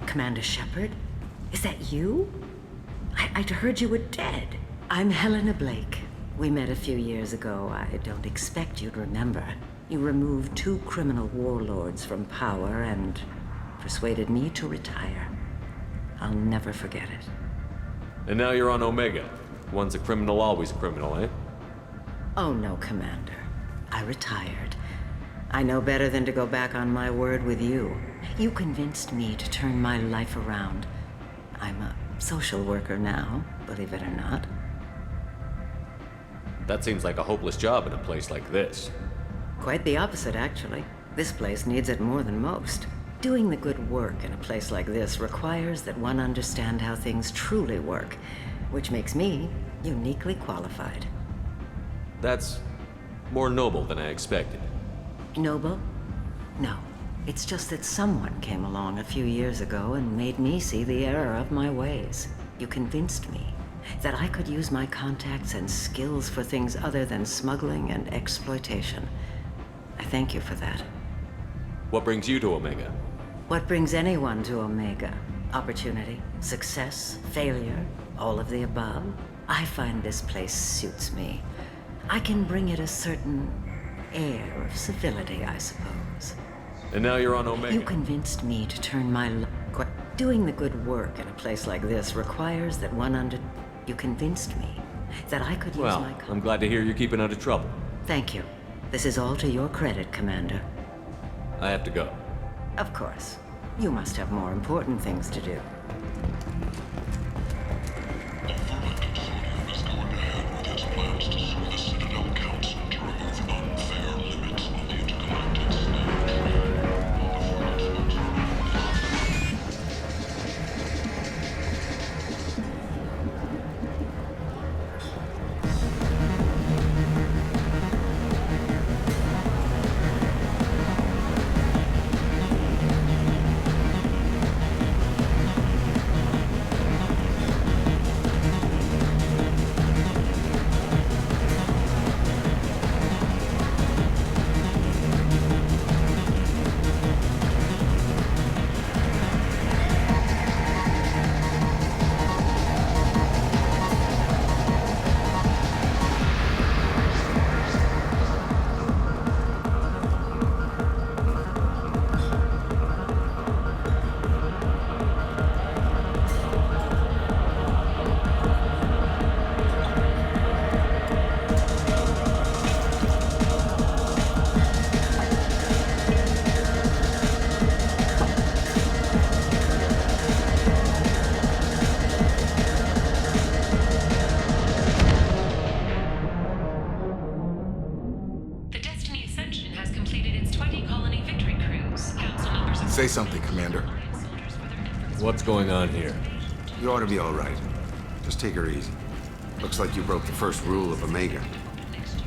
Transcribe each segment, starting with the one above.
Commander Shepard? Is that you? I'd heard you were dead. I'm Helena Blake. We met a few years ago. I don't expect you'd remember. You removed 2 criminal warlords from power and persuaded me to retire. I'll never forget it. And now you're on Omega. Once a criminal, always a criminal, eh? Oh no, Commander. I retired. I know better than to go back on my word with you. You convinced me to turn my life around. I'm a social worker now, believe it or not. That seems like a hopeless job in a place like this. Quite the opposite, actually. This place needs it more than most. Doing the good work in a place like this requires that one understand how things truly work, which makes me uniquely qualified. That's more noble than I expected. Noble? No. It's just that someone came along a few years ago and made me see the error of my ways. You convinced me that I could use my contacts and skills for things other than smuggling and exploitation. I thank you for that. What brings you to Omega? What brings anyone to Omega? Opportunity, success, failure, all of the above? I find this place suits me. I can bring it a certain air of civility, I suppose. And now you're on Omega. You convinced me to turn my doing the good work in a place like this requires that one You convinced me that I could use my... I'm glad to hear you're keeping out of trouble. Thank you. This is all to your credit, Commander. I have to go. Of course. You must have more important things to do. Say something, Commander. What's going on here? You ought to be all right. Just take her easy. Looks like you broke the first rule of Omega.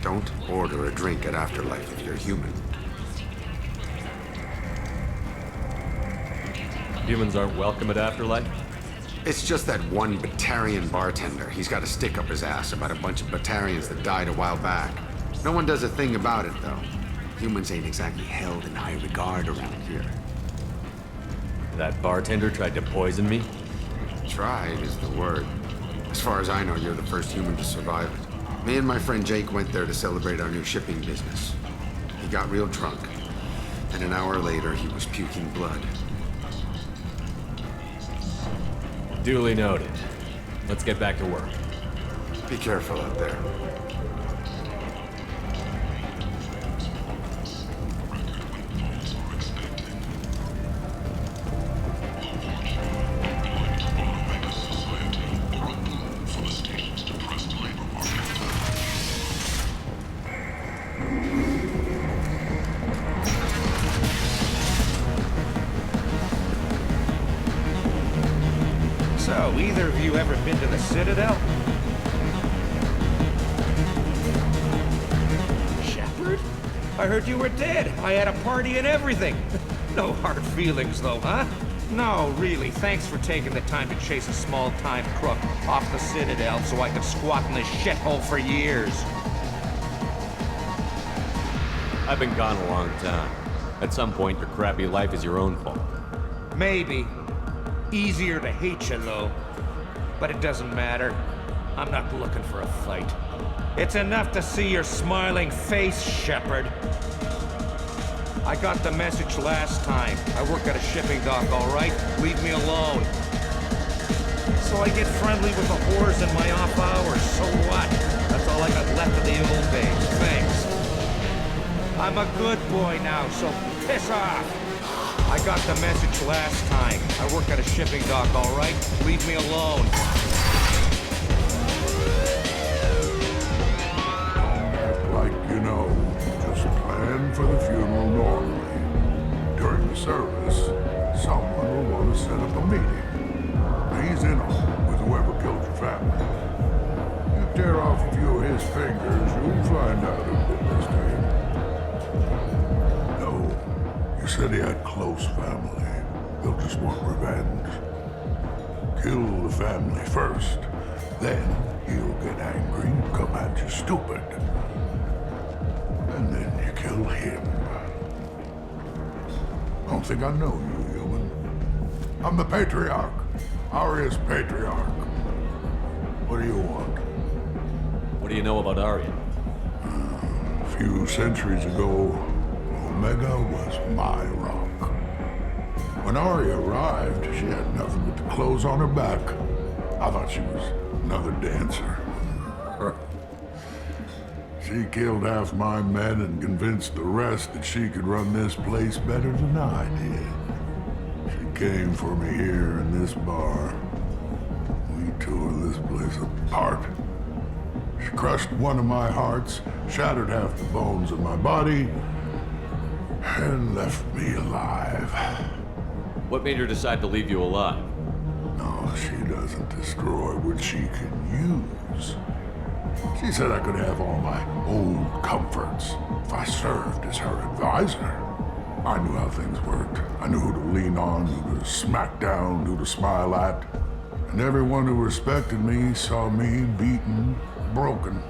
Don't order a drink at Afterlife if you're human. Humans aren't welcome at Afterlife? It's just that one Batarian bartender. He's got a stick up his ass about a bunch of Batarians that died a while back. No one does a thing about it, though. Humans ain't exactly held in high regard around here. That bartender tried to poison me? Tried is the word. As far as I know, you're the first human to survive it. Me and my friend Jake went there to celebrate our new shipping business. He got real drunk, and an hour later he was puking blood. Duly noted. Let's get back to work. Be careful out there. So, either of you ever been to the Citadel? Shepard? I heard you were dead. I had a party and everything. No hard feelings, though, huh? No, really, thanks for taking the time to chase a small-time crook off the Citadel so I could squat in this shithole for years. I've been gone a long time. At some point, your crappy life is your own fault. Maybe. Easier to hate you, though. But it doesn't matter. I'm not looking for a fight. It's enough to see your smiling face, Shepard. I got the message last time. I work at a shipping dock, all right? Leave me alone. So I get friendly with the whores in my off hours, so what? That's all I got left of the old days, thanks. I'm a good boy now, so piss off. I got the message last time. I work at a shipping dock, all right? Leave me alone. Don't act like you know. Just plan for the funeral normally. During the service, someone will want to set up a meeting. He's in on with whoever killed your family. You tear off a few of his fingers, you'll find out who did this to him. No, you said he had close family. They'll just want revenge. Kill the family first, then he'll get angry and come at you stupid. And then you kill him. I don't think I know you, human. I'm the Patriarch. Arya's Patriarch. What do you want? What do you know about Arya? A few centuries ago, Omega was my rock. When Arya arrived, she had nothing but the clothes on her back. I thought she was another dancer. She killed half my men and convinced the rest that she could run this place better than I did. She came for me here in this bar. We tore this place apart. She crushed one of my hearts, shattered half the bones in my body, and left me alive. What made her decide to leave you alive? No, she doesn't destroy what she can use. She said I could have all my old comforts if I served as her advisor. I knew how things worked. I knew who to lean on, who to smack down, who to smile at. And everyone who respected me saw me beaten, broken.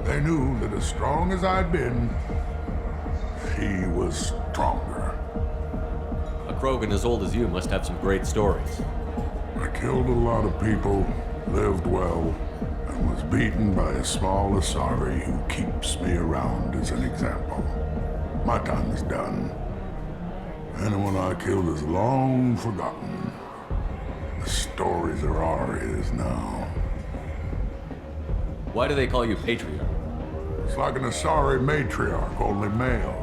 They knew that as strong as I'd been, she was stronger. A Krogan as old as you must have some great stories. I killed a lot of people, lived well, and was beaten by a small Asari who keeps me around as an example. My time is done. Anyone I killed is long forgotten. The stories are Arya's now. Why do they call you Patriarch? It's like an Asari matriarch, only male.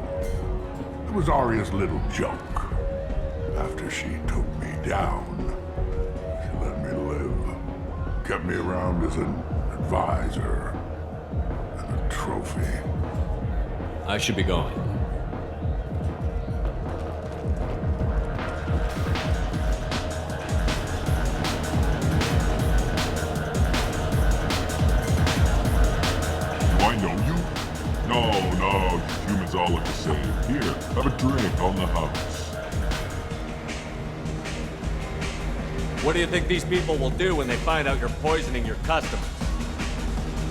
It was Arya's little joke. After she took me down, she let me live. Kept me around as an advisor and a trophy. I should be going. Do I know you? No, humans all look the same. Here, have a drink on the house. What do you think these people will do when they find out you're poisoning your customers?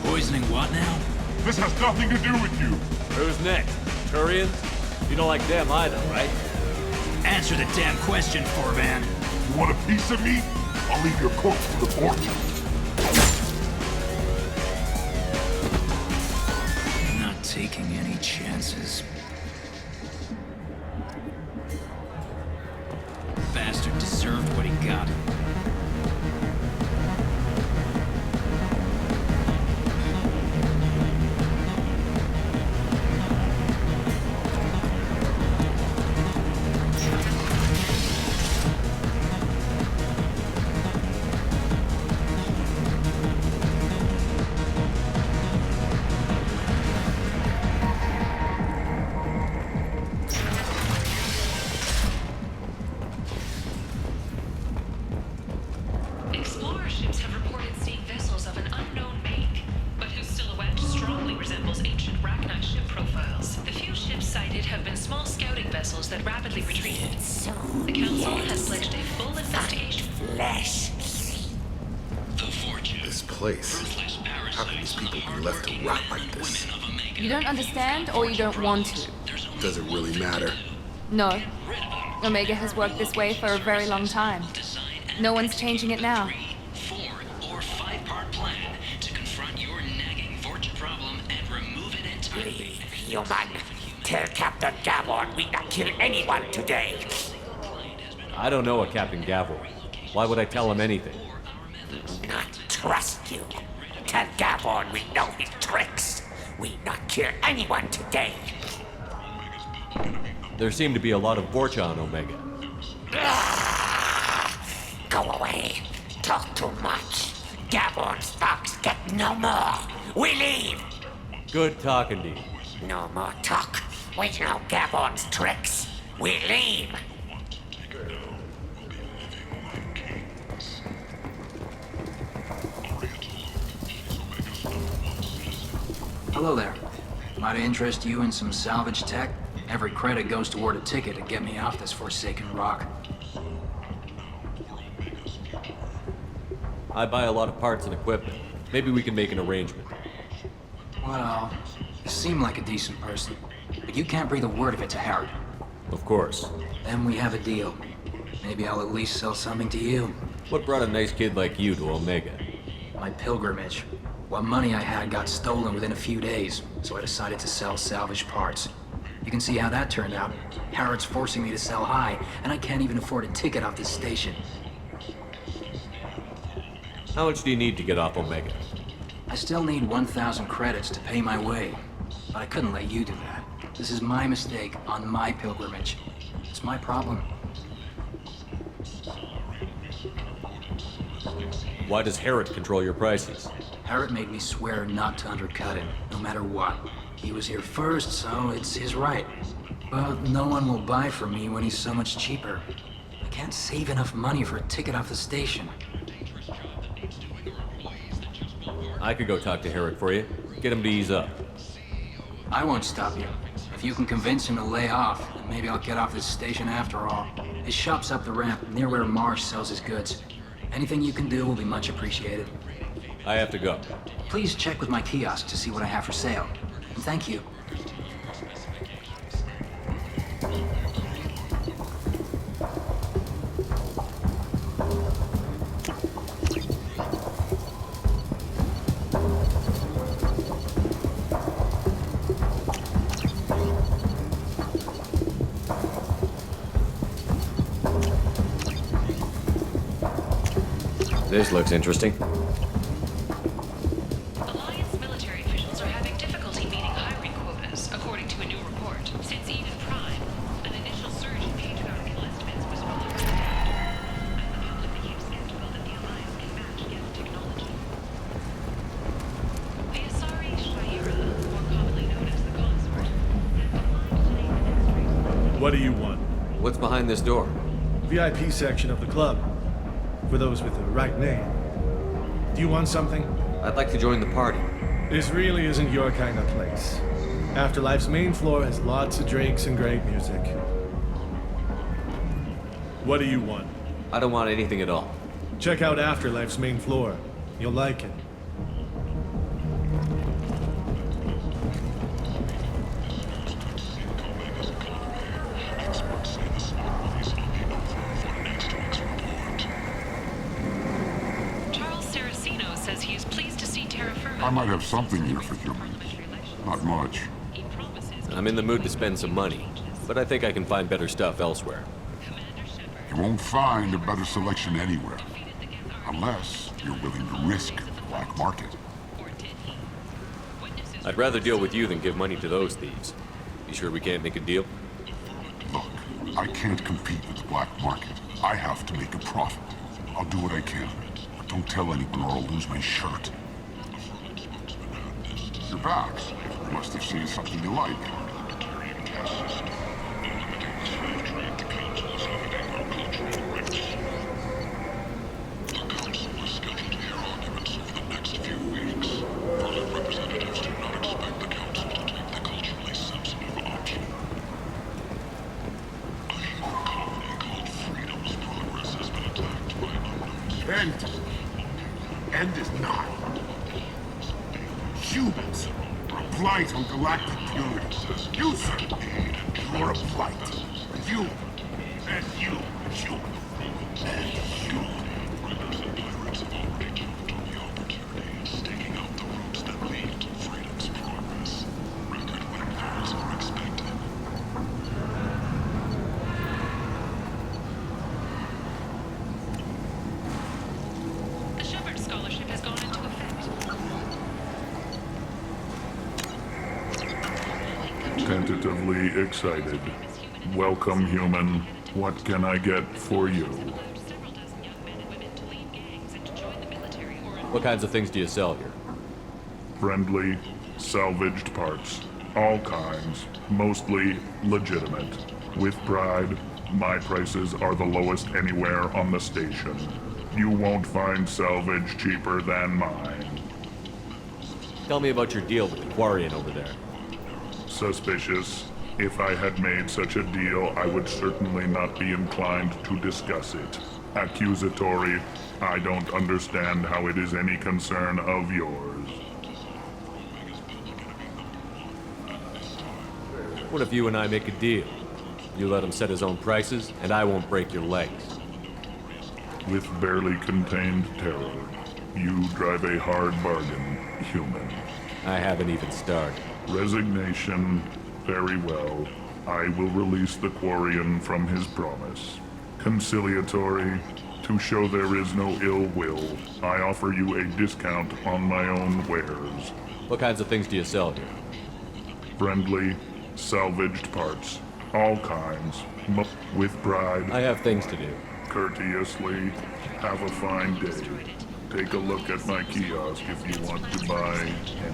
Poisoning what now? This has nothing to do with you. Who's next? Turians? You don't like them either, right? Answer the damn question, Forvan. You want a piece of me? I'll leave your corpse to the fortune. Not taking any chances. Bastard deserved what he got. Explorer ships have reported seeing vessels of an unknown make, but whose silhouette strongly resembles ancient Rachni ship profiles. The few ships sighted have been small scouting vessels that rapidly retreated. The Council has pledged a full investigation. The fortune. This place. How can these people be left to rot like this? You don't understand or you don't want to? Does it really matter? No. Omega has worked this way for a very long time. No one's changing it now. 4 or 5-part plan to confront your nagging Vorcha problem and remove it entirely. Human, tell Captain Gavon we not kill anyone today. I don't know a Captain Gavel. Why would I tell him anything? Not trust you. Tell Gavon we know his tricks. We not kill anyone today. There seem to be a lot of Vorcha on Omega. Go away. Talk too much. Gavon's fox get no more. We leave. Good talking to you. No more talk. We know Gavon's tricks. We leave. Hello there. Might I interest you in some salvage tech? Every credit goes toward a ticket to get me off this forsaken rock. I buy a lot of parts and equipment. Maybe we can make an arrangement. Well, you seem like a decent person, but you can't breathe a word of it to Harrod. Of course. Then we have a deal. Maybe I'll at least sell something to you. What brought a nice kid like you to Omega? My pilgrimage. What money I had got stolen within a few days, so I decided to sell salvage parts. You can see how that turned out. Harrod's forcing me to sell high, and I can't even afford a ticket off this station. How much do you need to get off Omega? I still need 1,000 credits to pay my way, but I couldn't let you do that. This is my mistake on my pilgrimage. It's my problem. Why does Harrod control your prices? Harrod made me swear not to undercut him, no matter what. He was here first, so it's his right. But no one will buy from me when he's so much cheaper. I can't save enough money for a ticket off the station. I could go talk to Harrod for you. Get him to ease up. I won't stop you. If you can convince him to lay off, then maybe I'll get off this station after all. His shop's up the ramp, near where Marsh sells his goods. Anything you can do will be much appreciated. I have to go. Please check with my kiosk to see what I have for sale. And thank you. This looks interesting. Alliance military officials are having difficulty meeting hiring quotas, according to a new report. Since Eden Prime, an initial surge in patriotic enlistments was followed by and the public became skeptical that the Alliance can match against technology. The Asari Shaira, more commonly known as the Consort, has declined to name an administrator. What do you want? What's behind this door? VIP section of the club. For those with the right name. Do you want something? I'd like to join the party. This really isn't your kind of place. Afterlife's main floor has lots of drinks and great music. What do you want? I don't want anything at all. Check out Afterlife's main floor. You'll like it. I might have something here for humans. Not much. I'm in the mood to spend some money, but I think I can find better stuff elsewhere. You won't find a better selection anywhere. Unless you're willing to risk the black market. I'd rather deal with you than give money to those thieves. You sure we can't make a deal? Look, I can't compete with the black market. I have to make a profit. I'll do what I can, but don't tell anyone or I'll lose my shirt. You're back. You must have seen something you like. End is nigh. Humans are a blight on galactic purity. You, sir, you're a blight. And you, and you, and you. The Shepard Scholarship has gone into effect. Tentatively excited. Welcome, human. What can I get for you? Several dozen young men and women to lead gangs and to join the military or What kinds of things do you sell here? Friendly, salvaged parts. All kinds. Mostly legitimate. With pride, my prices are the lowest anywhere on the station. You won't find salvage cheaper than mine. Tell me about your deal with the Quarian over there. Suspicious. If I had made such a deal, I would certainly not be inclined to discuss it. Accusatory. I don't understand how it is any concern of yours. What if you and I make a deal? You let him set his own prices, and I won't break your legs. With barely contained terror, you drive a hard bargain, human. I haven't even started. Resignation. Very well. I will release the Quarian from his promise. Conciliatory. To show there is no ill will, I offer you a discount on my own wares. What kinds of things do you sell here? Friendly, salvaged parts. All kinds. With pride. I have things to do. Courteously. Have a fine day. Take a look at my kiosk if you want to buy anything.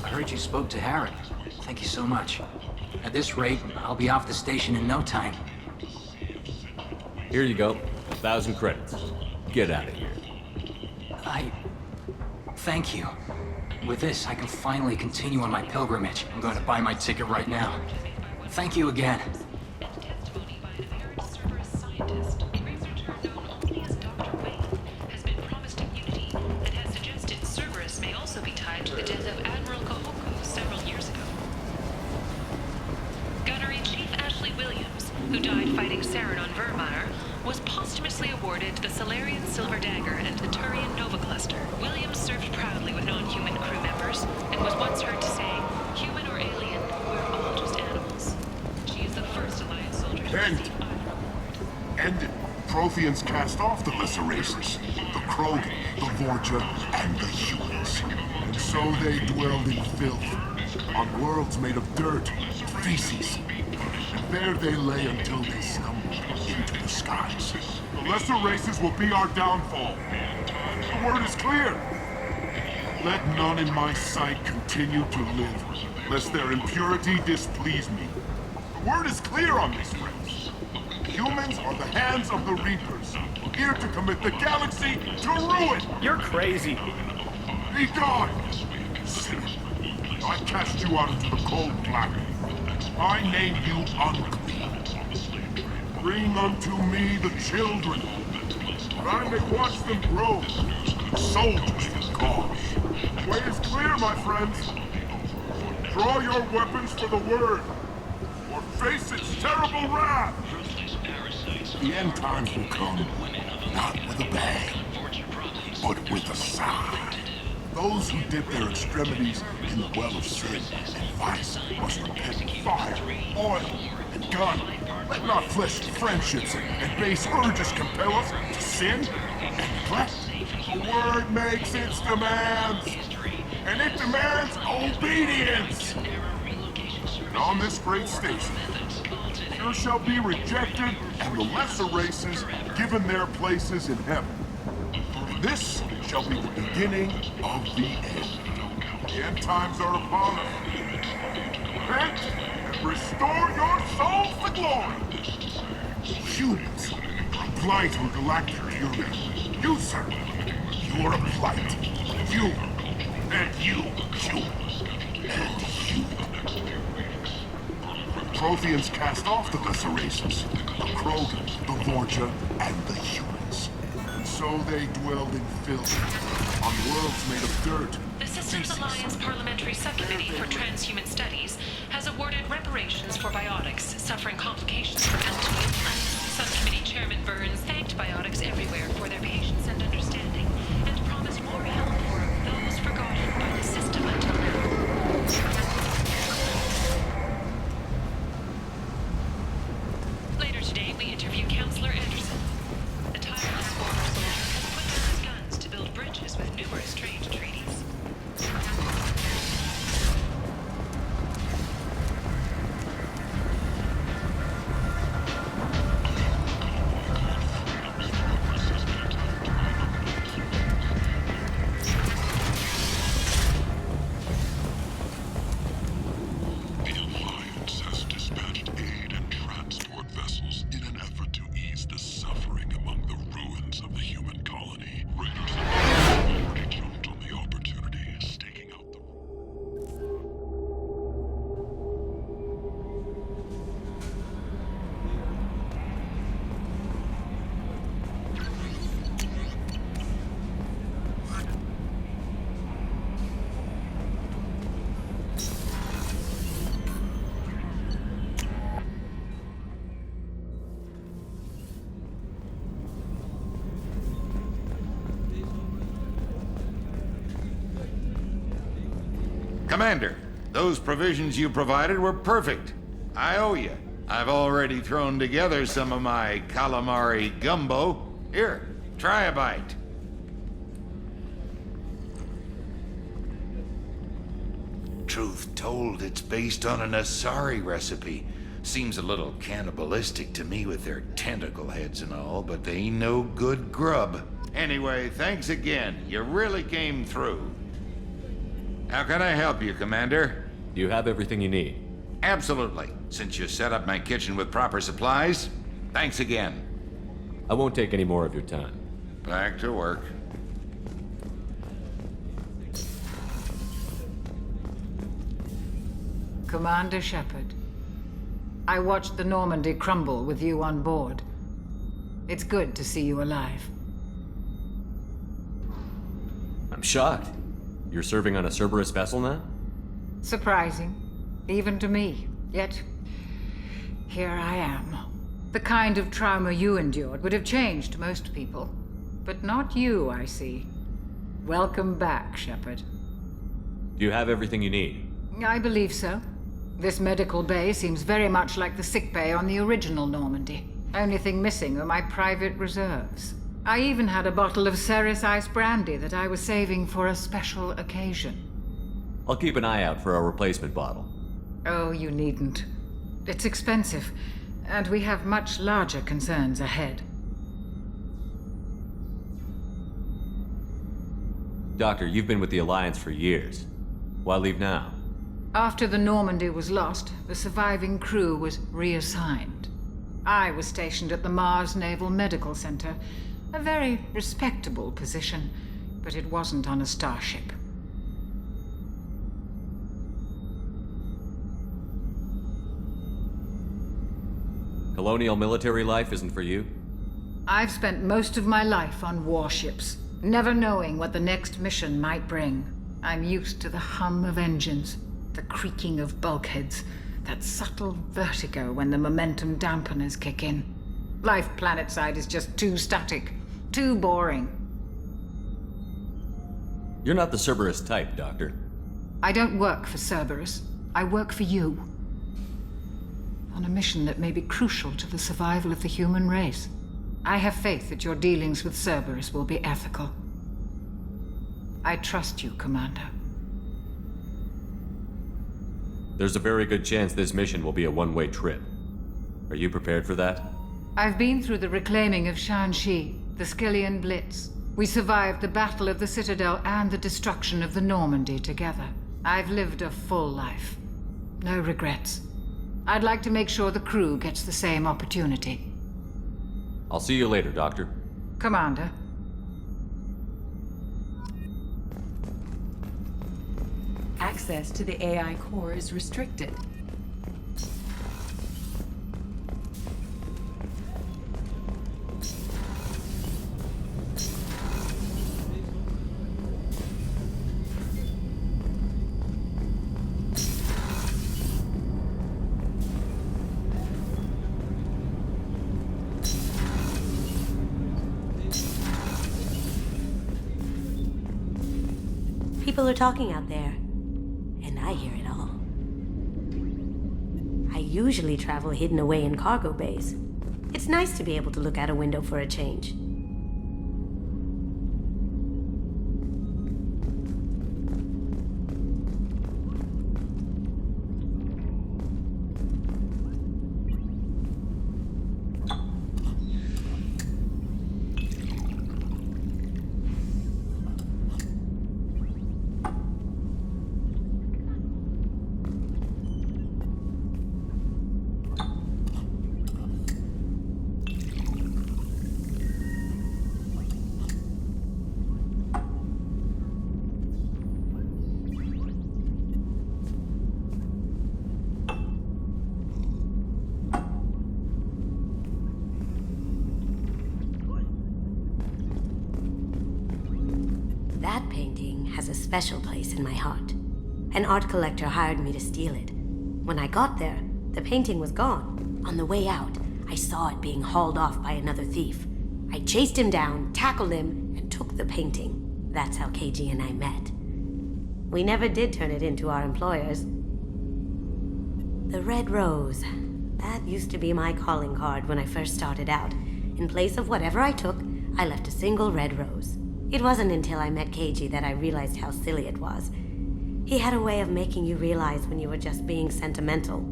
I heard you spoke to Harry. Thank you so much. At this rate, I'll be off the station in no time. Here you go. 1,000 credits. Get out of here. Thank you. With this, I can finally continue on my pilgrimage. I'm going to buy my ticket right now. Thank you again. testimony by an apparent Cerberus scientist, a researcher known only as Dr. Wayne, has been promised immunity and has suggested Cerberus may also be tied to the death of Admiral Kahoku several years ago. Gunnery Chief Ashley Williams, who died fighting Saren on Vermeer, was posthumously awarded the Solarian Silver Dagger and the Turian Nova Cluster. Williams served proudly with non-human crew members and was once heard to say, "Human or alien, we're all just animals." She is the first Alliance soldier to receive Ended. Protheans cast off the lesser races, the Krogan, the Vorja, and the humans. And so they dwelled in filth, on worlds made of dirt, feces. And there they lay until they stumbled into the skies. The lesser races will be our downfall. The word is clear. Let none in my sight continue to live, lest their impurity displease me. The word is clear on this, friends. Humans are the hands of the Reapers, here to commit the galaxy to ruin! You're crazy. Be gone! Sinner, I cast you out into the cold black. I name you unclean. Bring unto me the children, that I may watch them grow. Soldiers for God. The way is clear, my friends. Draw your weapons for the word, or face its terrible wrath. The end times will come, not with a bang, but with a sigh. Those who dip their extremities in the well of sin and vice must repent of fire, oil, and gun. Let not fleshly friendships and base urges compel us to sin and neglect. The word makes its demands, and it demands obedience. And on this great station, there shall be rejected and the lesser races given their places in heaven. And this shall be the beginning of the end. The end times are upon us. Repent and restore your souls to glory. Humans are a blight on galactic purity. You, sir, you are a blight. You, and you, and you. Protheans cast off the lesser races, the Krogan, the Vorja, and the humans. And so they dwelled in filth, on worlds made of dirt. The Systems Alliance Parliamentary Subcommittee for Transhuman Studies has awarded reparations for biotics suffering complications from altitude implants. Subcommittee Chairman Burns thanked biotics everywhere for their patience and understanding, and promised more help for those forgotten by the system until now. Later today, we interview Counselor Anderson. The tireless former soldier has put down his guns to build bridges with numerous strange treaties. Commander, those provisions you provided were perfect. I owe you. I've already thrown together some of my calamari gumbo. Here, try a bite. Truth told, it's based on an Asari recipe. Seems a little cannibalistic to me with their tentacle heads and all, but they ain't no good grub. Anyway, thanks again. You really came through. How can I help you, Commander? Do you have everything you need? Absolutely. Since you set up my kitchen with proper supplies, thanks again. I won't take any more of your time. Back to work. Commander Shepard, I watched the Normandy crumble with you on board. It's good to see you alive. I'm shocked. You're serving on a Cerberus vessel now? Surprising, even to me. Yet, here I am. The kind of trauma you endured would have changed most people. But not you, I see. Welcome back, Shepard. Do you have everything you need? I believe so. This medical bay seems very much like the sick bay on the original Normandy. Only thing missing are my private reserves. I even had a bottle of Ceres Ice Brandy that I was saving for a special occasion. I'll keep an eye out for a replacement bottle. Oh, you needn't. It's expensive, and we have much larger concerns ahead. Doctor, you've been with the Alliance for years. Why leave now? After the Normandy was lost, the surviving crew was reassigned. I was stationed at the Mars Naval Medical Center, a very respectable position, but it wasn't on a starship. Colonial military life isn't for you? I've spent most of my life on warships, never knowing what the next mission might bring. I'm used to the hum of engines, the creaking of bulkheads, that subtle vertigo when the momentum dampeners kick in. Life planetside is just too static, too boring. You're not the Cerberus type, Doctor. I don't work for Cerberus. I work for you. On a mission that may be crucial to the survival of the human race. I have faith that your dealings with Cerberus will be ethical. I trust you, Commander. There's a very good chance this mission will be a one-way trip. Are you prepared for that? I've been through the reclaiming of Shanxi, the Skillian Blitz. We survived the Battle of the Citadel and the destruction of the Normandy together. I've lived a full life. No regrets. I'd like to make sure the crew gets the same opportunity. I'll see you later, Doctor. Commander. Access to the AI core is restricted. are talking out there, and I hear it all. I usually travel hidden away in cargo bays. It's nice to be able to look out a window for a change. That painting has a special place in my heart. An art collector hired me to steal it. When I got there, the painting was gone. On the way out, I saw it being hauled off by another thief. I chased him down, tackled him, and took the painting. That's how KG and I met. We never did turn it into our employers. The red rose. That used to be my calling card when I first started out. In place of whatever I took, I left a single red rose. It wasn't until I met KG that I realized how silly it was. He had a way of making you realize when you were just being sentimental.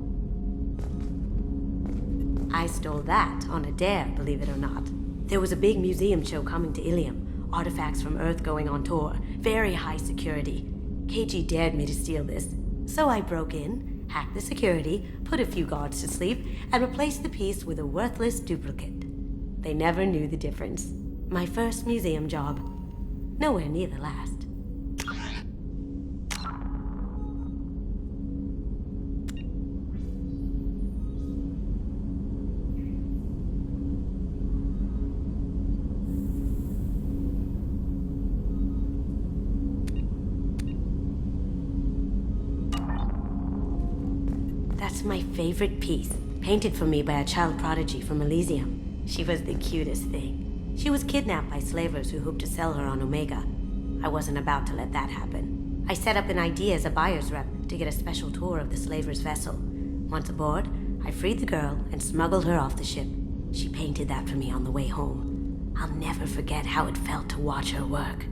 I stole that on a dare, believe it or not. There was a big museum show coming to Ilium. Artifacts from Earth going on tour. Very high security. KG dared me to steal this. So I broke in, hacked the security, put a few guards to sleep, and replaced the piece with a worthless duplicate. They never knew the difference. My first museum job. Nowhere near the last. That's my favorite piece, painted for me by a child prodigy from Elysium. She was the cutest thing. She was kidnapped by slavers who hoped to sell her on Omega. I wasn't about to let that happen. I set up an idea as a buyer's rep to get a special tour of the slaver's vessel. Once aboard, I freed the girl and smuggled her off the ship. She painted that for me on the way home. I'll never forget how it felt to watch her work.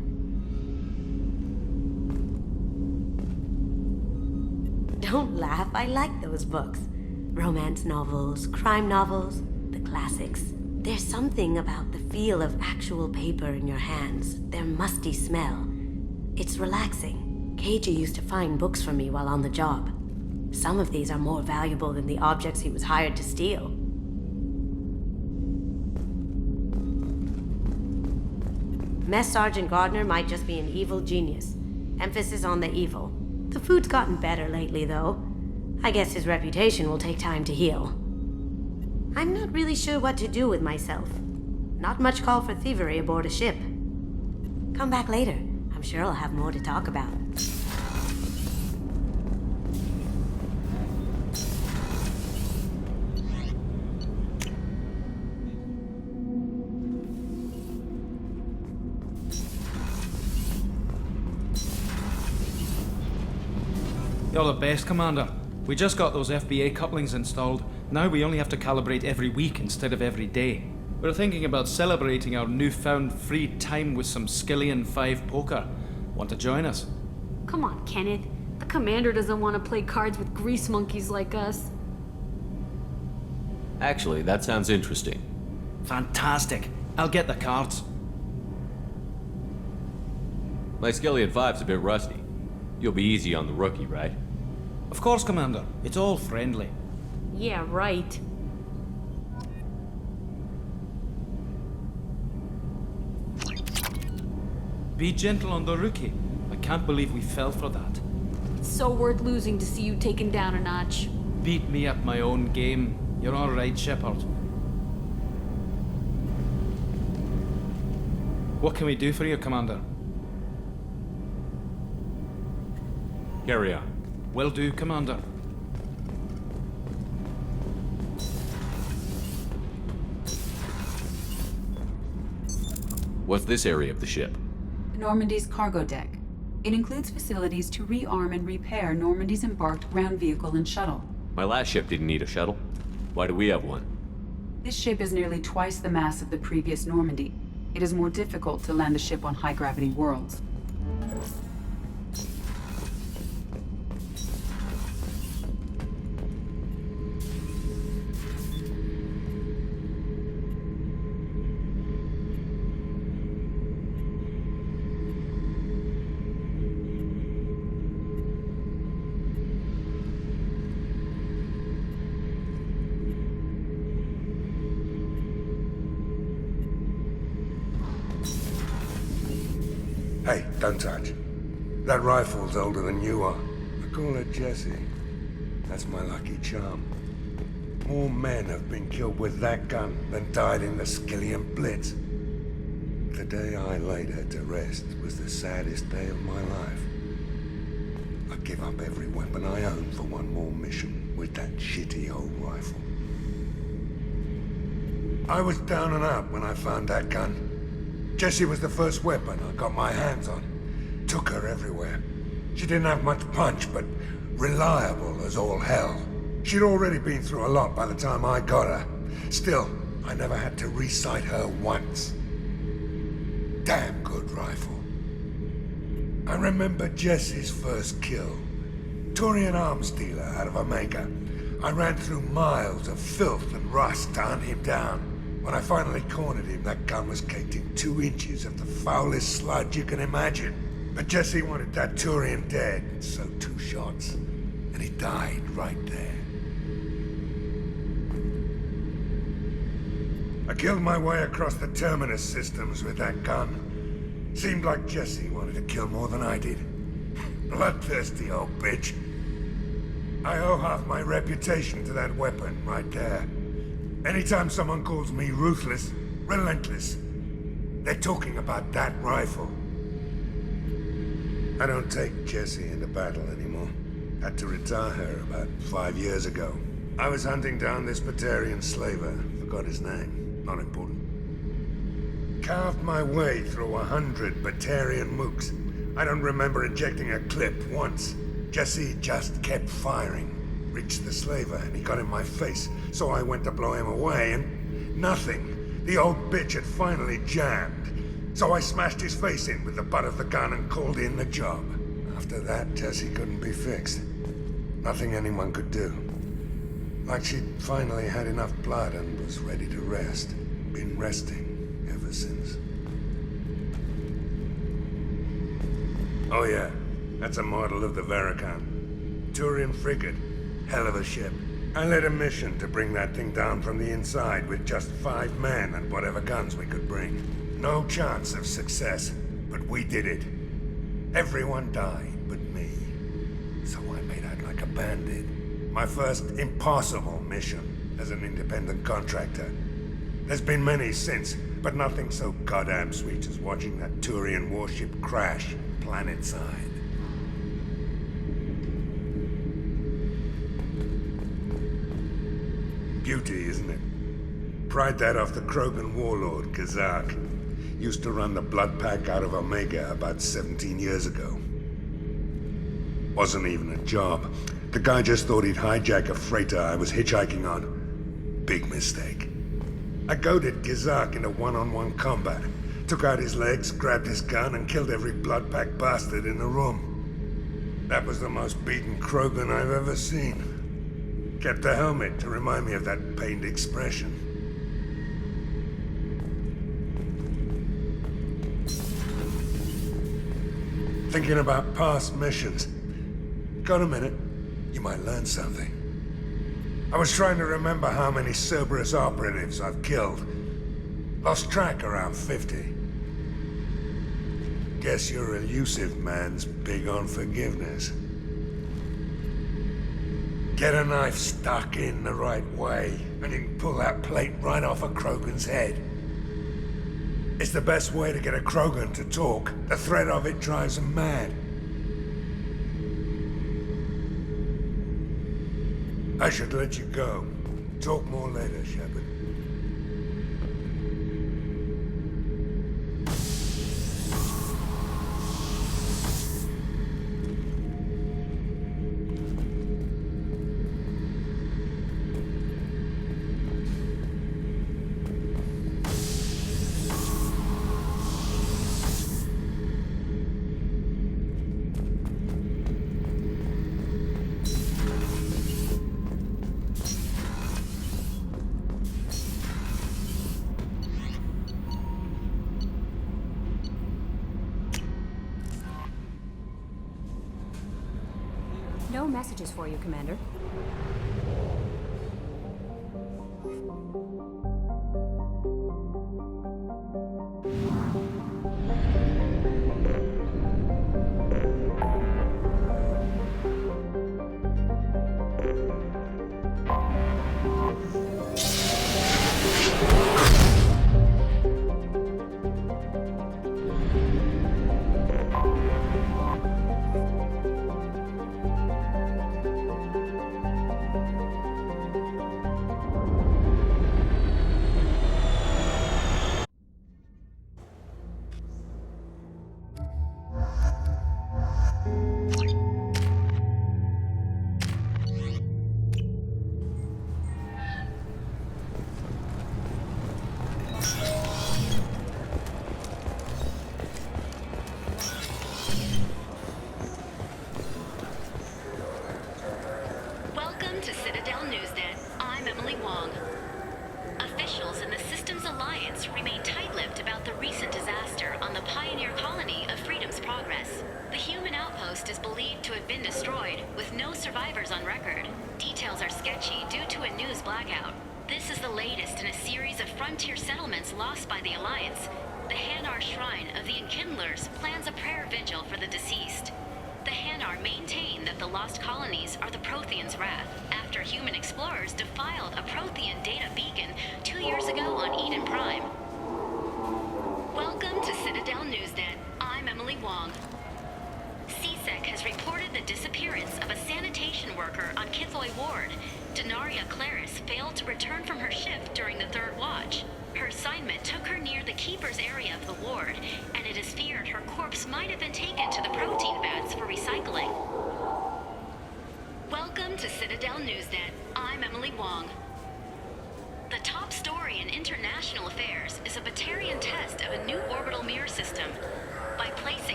Don't laugh, I like those books. Romance novels, crime novels, the classics. There's something about the feel of actual paper in your hands, their musty smell. It's relaxing. KG used to find books for me while on the job. Some of these are more valuable than the objects he was hired to steal. Mess Sergeant Gardner might just be an evil genius. Emphasis on the evil. The food's gotten better lately, though. I guess his reputation will take time to heal. I'm not really sure what to do with myself. Not much call for thievery aboard a ship. Come back later. I'm sure I'll have more to talk about. You're the best, Commander. We just got those FBA couplings installed. Now we only have to calibrate every week instead of every day. We're thinking about celebrating our newfound free time with some Skillian 5 poker. Want to join us? Come on, Kenneth. The Commander doesn't want to play cards with grease monkeys like us. Actually, that sounds interesting. Fantastic. I'll get the cards. My Skillian 5's a bit rusty. You'll be easy on the rookie, right? Of course, Commander. It's all friendly. Yeah, right. Be gentle on the rookie. I can't believe we fell for that. It's so worth losing to see you taken down a notch. Beat me at my own game. You're all right, Shepard. What can we do for you, Commander? Carry on. Will do, Commander. What's this area of the ship? Normandy's cargo deck. It includes facilities to rearm and repair Normandy's embarked ground vehicle and shuttle. My last ship didn't need a shuttle. Why do we have one? This ship is nearly twice the mass of the previous Normandy. It is more difficult to land a ship on high-gravity worlds. Hey, don't touch. That rifle's older than you are. I call her Jessie. That's my lucky charm. More men have been killed with that gun than died in the Skillian Blitz. The day I laid her to rest was the saddest day of my life. I'd give up every weapon I own for one more mission with that shitty old rifle. I was down and out when I found that gun. Jessie was the first weapon I got my hands on. Took her everywhere. She didn't have much punch, but reliable as all hell. She'd already been through a lot by the time I got her. Still, I never had to re-sight her once. Damn good rifle. I remember Jessie's first kill. Turian arms dealer out of Omega. I ran through miles of filth and rust to hunt him down. When I finally cornered him, that gun was caked in 2 inches of the foulest sludge you can imagine. But Jessie wanted that Turian dead, so 2 shots. And he died right there. I killed my way across the Terminus systems with that gun. Seemed like Jessie wanted to kill more than I did. Bloodthirsty old bitch. I owe half my reputation to that weapon right there. Anytime someone calls me ruthless, relentless, they're talking about that rifle. I don't take Jessie into battle anymore. Had to retire her about 5 years ago. I was hunting down this Batarian slaver. Forgot his name. Not important. Carved my way through 100 Batarian mooks. I don't remember ejecting a clip once. Jessie just kept firing. Reached the slaver and he got in my face, so I went to blow him away and nothing. The old bitch had finally jammed. So I smashed his face in with the butt of the gun and called in the job. After that, Jessie couldn't be fixed. Nothing anyone could do. Like she'd finally had enough blood and was ready to rest. Been resting ever since. Oh yeah, that's a model of the Veracon. Turian frigate. Hell of a ship. I led a mission to bring that thing down from the inside with just 5 men and whatever guns we could bring. No chance of success, but we did it. Everyone died but me. So I made out like a bandit. My first impossible mission as an independent contractor. There's been many since, but nothing so goddamn sweet as watching that Turian warship crash planet-side. Beauty, isn't it? Pried that off the Krogan warlord, Kazak. Used to run the blood pack out of Omega about 17 years ago. Wasn't even a job. The guy just thought he'd hijack a freighter I was hitchhiking on. Big mistake. I goaded Kazak into one-on-one combat. Took out his legs, grabbed his gun, and killed every blood pack bastard in the room. That was the most beaten Krogan I've ever seen. Kept the helmet to remind me of that pained expression. Thinking about past missions. Got a minute? You might learn something. I was trying to remember how many Cerberus operatives I've killed. Lost track around 50. Guess your elusive man's big on forgiveness. Get a knife stuck in the right way, and you can pull that plate right off a Krogan's head. It's the best way to get a Krogan to talk. The threat of it drives them mad. I should let you go. Talk more later, Shepard. messages for you, Commander.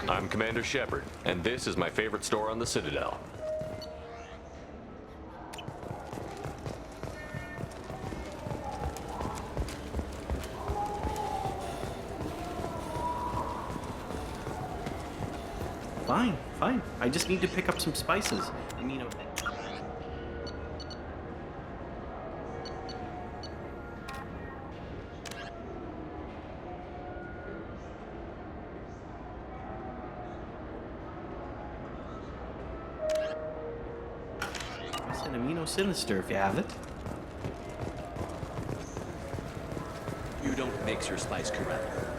I'm Commander Shepard, and this is my favorite store on the Citadel. Fine, fine. I just need to pick up some spices. Amino. It's an amino sinister if you have it. You don't mix your spice correctly.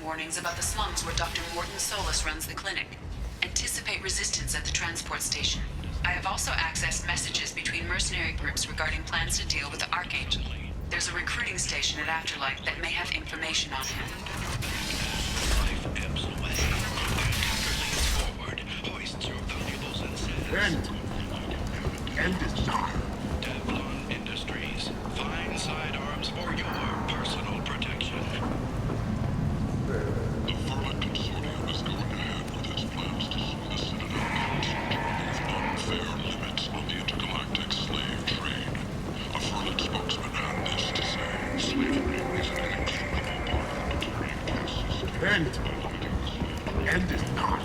warnings about the slums where Dr. Morton Solus runs the clinic. Anticipate resistance at the transport station. I have also accessed messages between mercenary groups regarding plans to deal with the Archangel. There's a recruiting station at Afterlife that may have information on him. End is not. Teflon Industries. Fine sidearms for your personal protection. The Furlan Consortium is going ahead with its plans to sue the Citadel Council for unfair limits on the intergalactic slave trade. A Furlan spokesman had this to say: slavery is an inextricable part of the Turian caste system. End is not.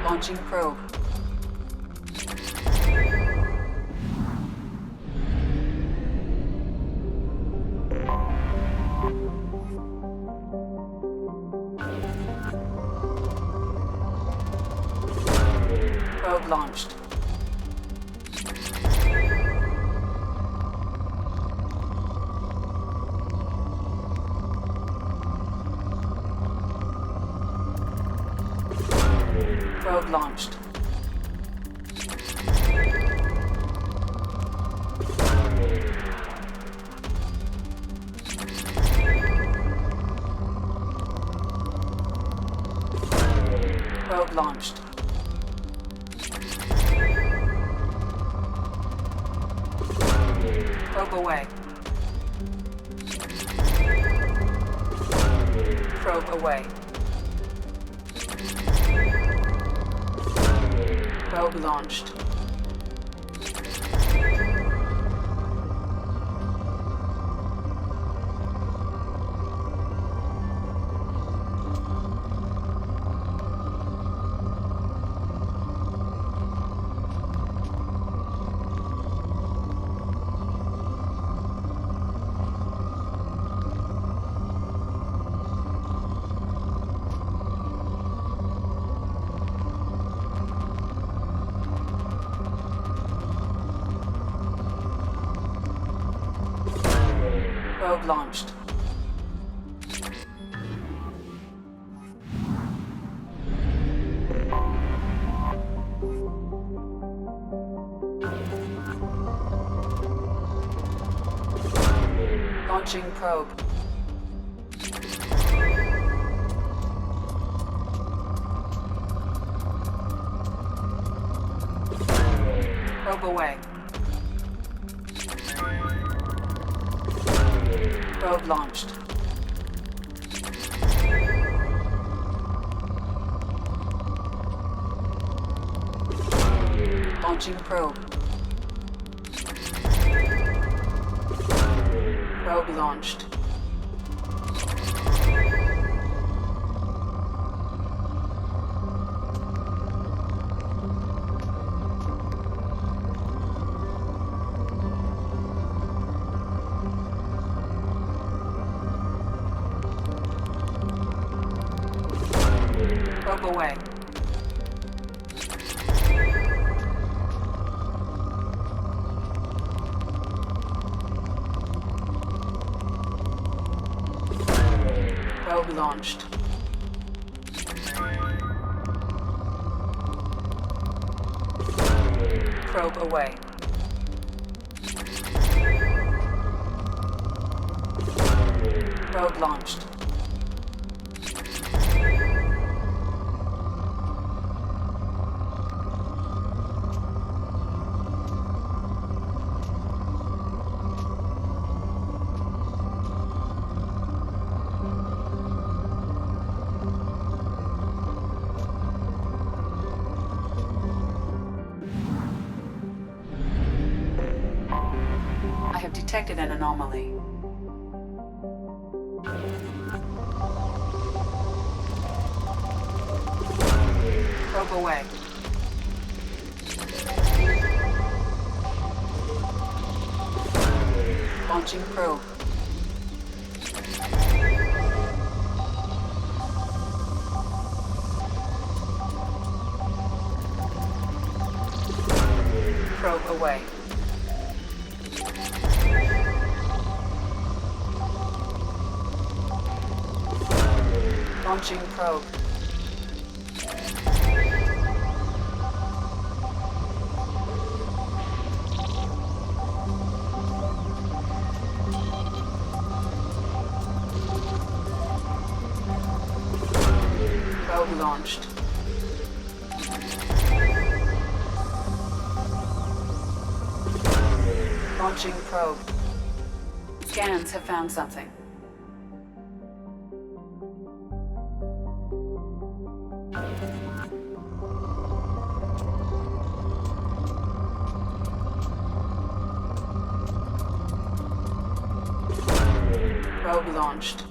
Launching probe. Probe launched. Probe launched. Probe launched. Probe away. Probe away. Probe launched. Probe launched. Launching probe. Probe away. Probe launched. Launching probe. Probe launched. Probe away. Probe launched. Probe away. Probe launched. I have detected an anomaly. Probe away. Launching probe. Probe away. Launching probe. Probe launched. Launching probe. Scans have found something. Probe launched.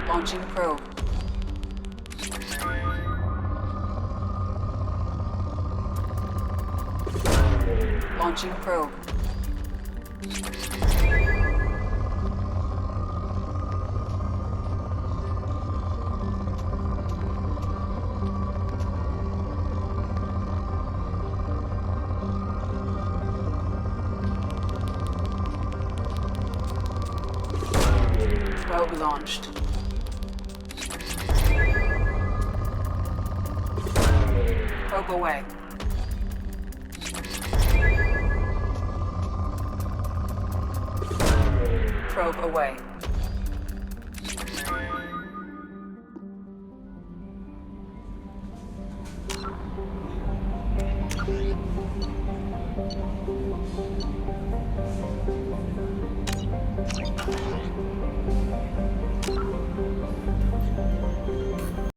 Launching probe. Launching probe. Probe launched. Probe away. Probe away.